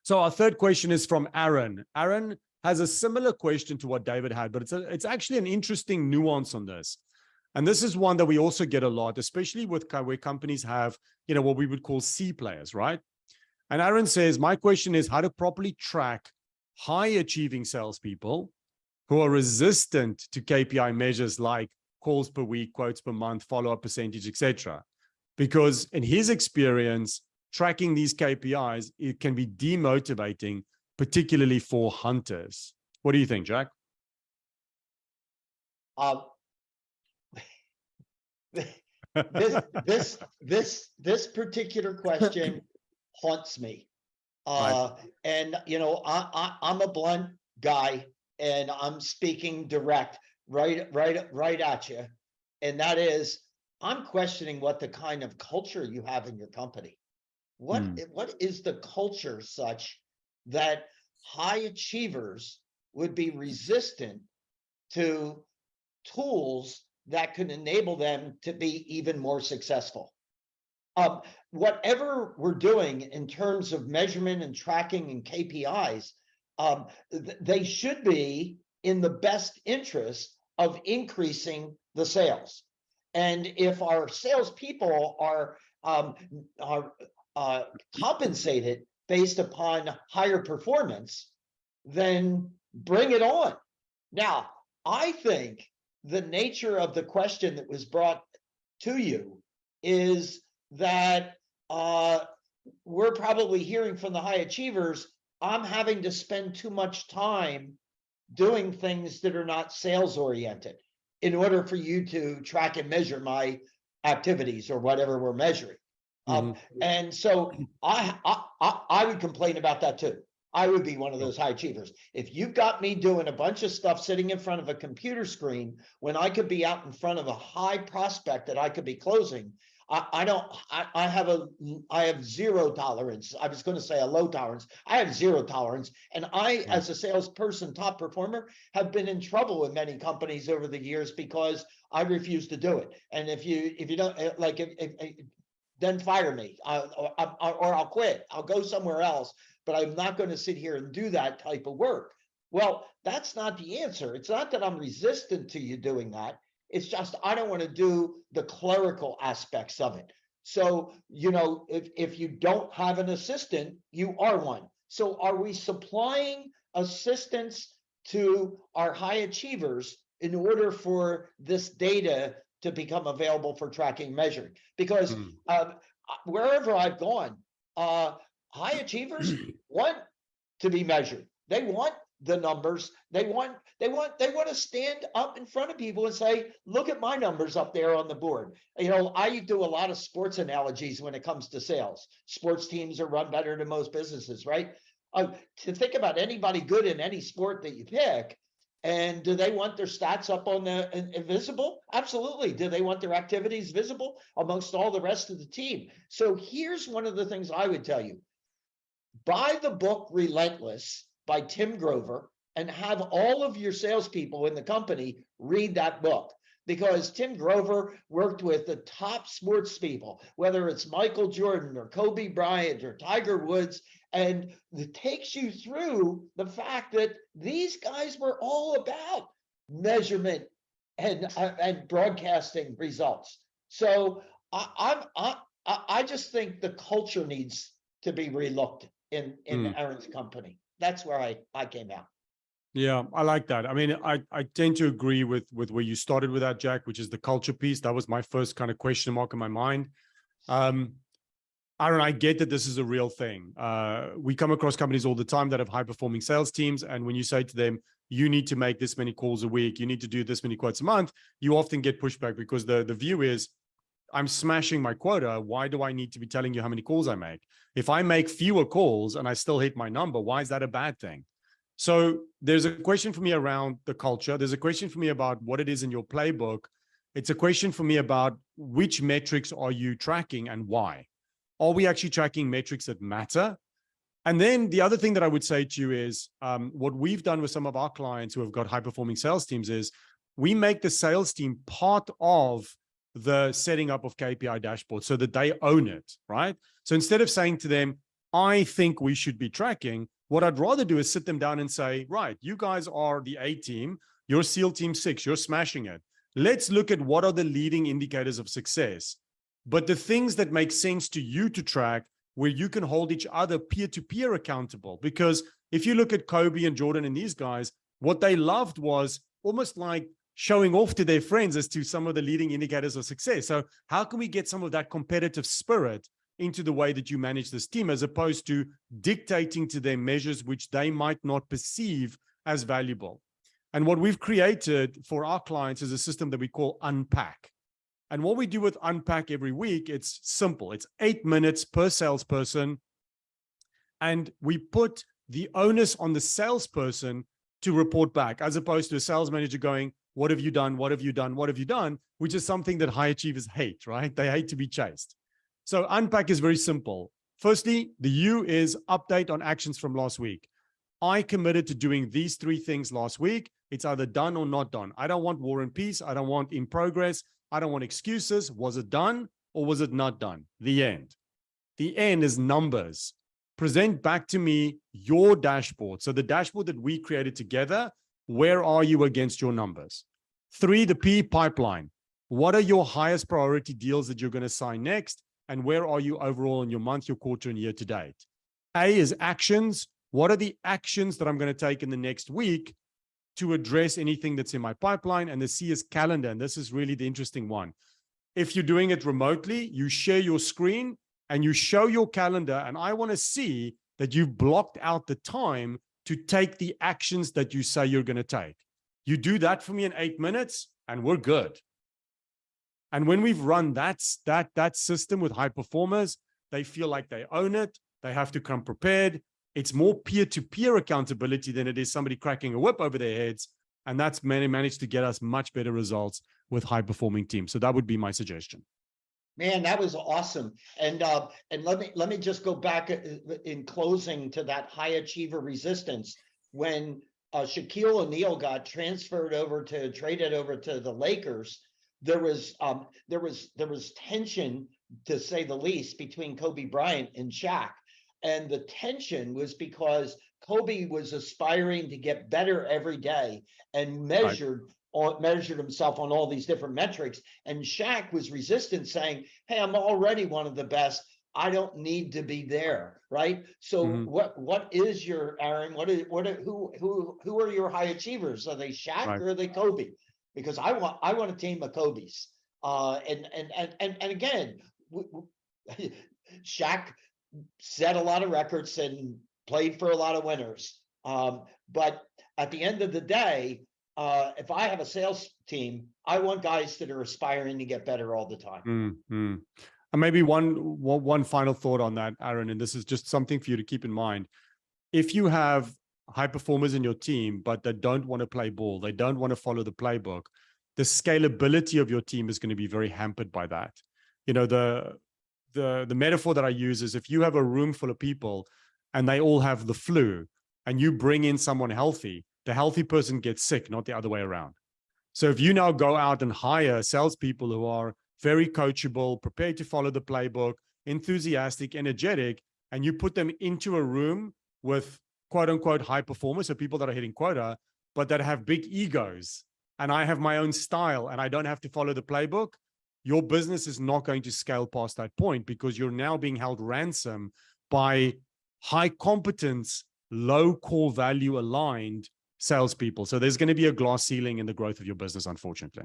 So our third question is from Aaron. Aaron has a similar question to what David had, but it's actually an interesting nuance on this. And this is one that we also get a lot, especially with where companies have, what we would call C players, right? And Aaron says, my question is how to properly track high achieving salespeople who are resistant to KPI measures like calls per week, quotes per month, follow-up percentage, etc. Because in his experience, tracking these KPIs, it can be demotivating, particularly for hunters. What do you think, Jack? This particular question haunts me. Right. And I'm a blunt guy, and I'm speaking direct, right at you. And that is, I'm questioning what the kind of culture you have in your company. What is the culture such that high achievers would be resistant to tools that could enable them to be even more successful? Whatever we're doing in terms of measurement and tracking and KPIs, they should be in the best interest of increasing the sales. And if our salespeople are compensated based upon higher performance, then bring it on. Now, I think the nature of the question that was brought to you is that we're probably hearing from the high achievers, I'm having to spend too much time doing things that are not sales oriented in order for you to track and measure my activities or whatever we're measuring. And so I would complain about that too. I would be one of those high achievers. If you've got me doing a bunch of stuff sitting in front of a computer screen when I could be out in front of a high prospect that I could be closing, I have zero tolerance. I was going to say a low tolerance. I have zero tolerance. And I, as a salesperson, top performer, have been in trouble with many companies over the years because I refuse to do it. And if you don't like then fire me, or I'll quit. I'll go somewhere else, but I'm not going to sit here and do that type of work. Well, that's not the answer. It's not that I'm resistant to you doing that. It's just I don't want to do the clerical aspects of it. So, if you don't have an assistant, you are one. So are we supplying assistance to our high achievers in order for this data to become available for tracking and measuring? Because wherever I've gone, high achievers want to be measured. They want the numbers. They want to stand up in front of people and say, look at my numbers up there on the board. I do a lot of sports analogies when it comes to sales. Sports teams are run better than most businesses, right? To think about anybody good in any sport that you pick, and do they want their stats up on the visible? Absolutely. Do they want their activities visible amongst all the rest of the team? So here's one of the things I would tell you. Buy the book Relentless by Tim Grover and have all of your salespeople in the company read that book, because Tim Grover worked with the top sports people, whether it's Michael Jordan or Kobe Bryant or Tiger Woods, and it takes you through the fact that these guys were all about measurement and broadcasting results. So I just think the culture needs to be relooked in Aaron's company. That's where I came out. Yeah, I like that. I mean, I tend to agree with where you started with that, Jack, which is the culture piece. That was my first kind of question mark in my mind. Aaron, I get that this is a real thing. We come across companies all the time that have high-performing sales teams, and when you say to them, you need to make this many calls a week, you need to do this many quotes a month, you often get pushback because the view is, I'm smashing my quota. Why do I need to be telling you how many calls I make? If I make fewer calls and I still hit my number, why is that a bad thing? So there's a question for me around the culture. There's a question for me about what it is in your playbook. It's a question for me about which metrics are you tracking and why? Are we actually tracking metrics that matter? And then the other thing that I would say to you is what we've done with some of our clients who have got high-performing sales teams is we make the sales team part of the setting up of KPI dashboards so that they own it, right? So instead of saying to them, I think we should be tracking. What I'd rather do is sit them down and say, right, you guys are the A team, you're SEAL Team 6, you're smashing it. Let's look at what are the leading indicators of success. But the things that make sense to you to track, where you can hold each other peer-to-peer accountable. Because if you look at Kobe and Jordan and these guys, what they loved was almost like showing off to their friends as to some of the leading indicators of success. So how can we get some of that competitive spirit into the way that you manage this team, as opposed to dictating to them measures which they might not perceive as valuable? And what we've created for our clients is a system that we call Unpack. And what we do with Unpack every week, it's simple. It's 8 minutes per salesperson. And we put the onus on the salesperson to report back, as opposed to a sales manager going, what have you done? What have you done? What have you done? Which is something that high achievers hate, right? They hate to be chased. So Unpack is very simple. Firstly, the U is update on actions from last week. I committed to doing these 3 things last week. It's either done or not done. I don't want war and peace. I don't want in progress. I don't want excuses. Was it done or was it not done? The end. The N is numbers. Present back to me your dashboard. So the dashboard that we created together, where are you against your numbers? 3, the P, pipeline. What are your highest priority deals that you're going to sign next? And where are you overall in your month, your quarter, and year to date? A is actions. What are the actions that I'm going to take in the next week to address anything that's in my pipeline? And the C is calendar. And this is really the interesting one. If you're doing it remotely, you share your screen and you show your calendar. And I want to see that you've blocked out the time to take the actions that you say you're going to take. You do that for me in 8 minutes and we're good. And when we've run that system with high performers, they feel like they own it. They have to come prepared. It's more peer-to-peer accountability than it is somebody cracking a whip over their heads. And that's managed to get us much better results with high-performing teams. So that would be my suggestion. Man, that was awesome. And let me just go back in closing to that high achiever resistance. When Shaquille O'Neal got traded over to the Lakers, there was tension, to say the least, between Kobe Bryant and Shaq. And the tension was because Kobe was aspiring to get better every day and measured himself on all these different metrics. And Shaq was resistant, saying, hey, I'm already one of the best. I don't need to be there, right? So what is your, Aaron, who are your high achievers? Are they Shaq or are they Kobe? Because I want a team of Kobe's. And again, Shaq set a lot of records and played for a lot of winners. But at the end of the day, if I have a sales team, I want guys that are aspiring to get better all the time. And maybe one final thought on that, Aaron, and this is just something for you to keep in mind. If you have high performers in your team, but they don't want to play ball, they don't want to follow the playbook, the scalability of your team is going to be very hampered by that. You know, the metaphor that I use is, if you have a room full of people and they all have the flu and you bring in someone healthy, the healthy person gets sick, not the other way around. So if you now go out and hire salespeople who are very coachable, prepared to follow the playbook, enthusiastic, energetic, and you put them into a room with quote unquote high performers, so people that are hitting quota, but that have big egos, and I have my own style and I don't have to follow the playbook, your business is not going to scale past that point, because you're now being held ransom by high competence, low core value aligned salespeople. So there's going to be a glass ceiling in the growth of your business, unfortunately.